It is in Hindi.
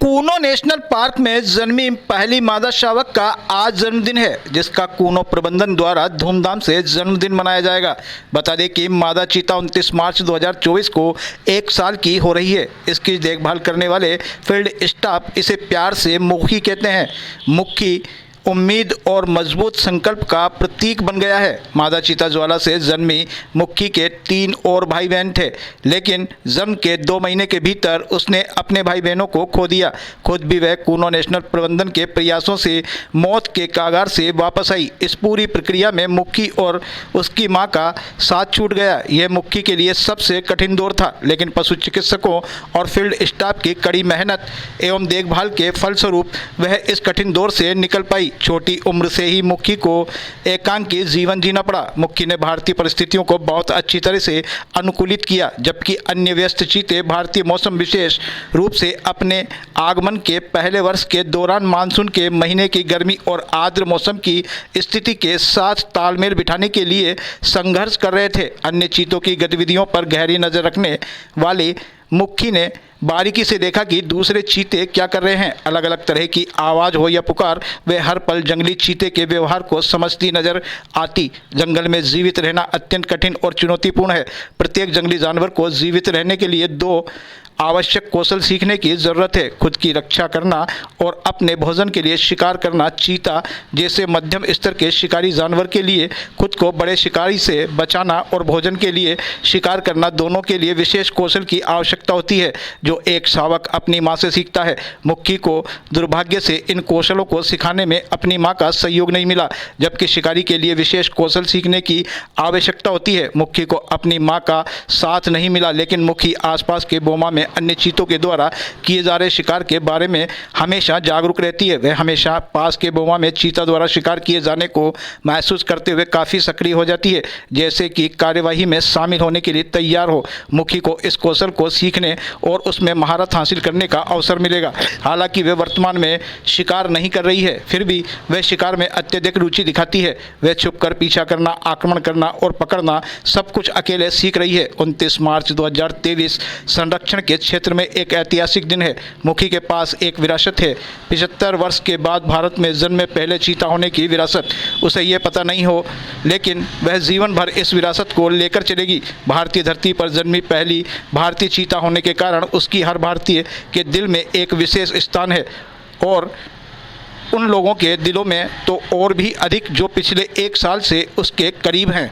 कूनो नेशनल पार्क में जन्मी पहली मादा शावक का आज जन्मदिन है, जिसका कूनो प्रबंधन द्वारा धूमधाम से जन्मदिन मनाया जाएगा। बता दें कि मादा चीता 29 मार्च 2024 को 1 साल की हो रही है। इसकी देखभाल करने वाले फील्ड स्टाफ इसे प्यार से मुखी कहते हैं। मुखी उम्मीद और मजबूत संकल्प का प्रतीक बन गया है। मादा चीता ज्वाला से जन्मी मुखी के 3 और भाई बहन थे, लेकिन जन्म के 2 महीने के भीतर उसने अपने भाई बहनों को खो दिया। खुद भी वह कूनो नेशनल प्रबंधन के प्रयासों से मौत के कगार से वापस आई। इस पूरी प्रक्रिया में मुखी और उसकी मां का साथ छूट गया। यह मुखी के लिए सबसे कठिन दौर था, लेकिन पशु चिकित्सकों और फील्ड स्टाफ की कड़ी मेहनत एवं देखभाल के फलस्वरूप वह इस कठिन दौर से निकल पाई। छोटी उम्र से ही मुखी को एकांकी जीवन जीना पड़ा। मुखी ने भारतीय परिस्थितियों को बहुत अच्छी तरह से अनुकूलित किया, जबकि अन्य व्यस्त चीते भारतीय मौसम, विशेष रूप से अपने आगमन के पहले वर्ष के दौरान मानसून के महीने की गर्मी और आर्द्र मौसम की स्थिति के साथ तालमेल बिठाने के लिए संघर्ष कर रहे थे। अन्य चीतों की गतिविधियों पर गहरी नजर रखने वाले मुखी ने बारीकी से देखा कि दूसरे चीते क्या कर रहे हैं। अलग अलग तरह की आवाज़ हो या पुकार, वे हर पल जंगली चीते के व्यवहार को समझती नजर आती। जंगल में जीवित रहना अत्यंत कठिन और चुनौतीपूर्ण है। प्रत्येक जंगली जानवर को जीवित रहने के लिए 2 आवश्यक कौशल सीखने की ज़रूरत है: खुद की रक्षा करना और अपने भोजन के लिए शिकार करना। चीता जैसे मध्यम स्तर के शिकारी जानवर के लिए खुद को बड़े शिकारी से बचाना और भोजन के लिए शिकार करना, दोनों के लिए विशेष कौशल की आवश्यकता होती है, जो एक शावक अपनी मां से सीखता है। मुखी को दुर्भाग्य से इन कौशलों को सिखाने में अपनी मां का सहयोग नहीं मिला, जबकि शिकारी के लिए विशेष कौशल सीखने की आवश्यकता होती है। मुखी को अपनी मां का साथ नहीं मिला, लेकिन मुखी आसपास के बोमा में अन्य चीतों के द्वारा किए जा रहे शिकार के बारे में हमेशा जागरूक रहती है। वह हमेशा पास के बोमा में चीता द्वारा शिकार किए जाने को महसूस करते हुए काफ़ी सक्रिय हो जाती है, जैसे कि कार्यवाही में शामिल होने के लिए तैयार हो। मुखी को इस कौशल को सीखने और उसमें महारत हासिल करने का अवसर मिलेगा। हालांकि वह वर्तमान में शिकार नहीं कर रही है, फिर भी वह शिकार में अत्यधिक रुचि दिखाती है। वह छुपकर पीछा करना, आक्रमण करना और पकड़ना सब कुछ अकेले सीख रही है। 29 मार्च 2023 संरक्षण के क्षेत्र में एक ऐतिहासिक दिन है। मुखी के पास एक विरासत है, 75 वर्ष के बाद भारत में जन्मे पहले चीता होने की विरासत। उसे ये पता नहीं हो, लेकिन वह जीवन भर इस विरासत को लेकर चलेगी। भारतीय धरती पर जन्मी पहली भारतीय चीता होने के कारण उसकी हर भारतीय के दिल में एक विशेष स्थान है, और उन लोगों के दिलों में तो और भी अधिक जो पिछले 1 साल से उसके करीब हैं।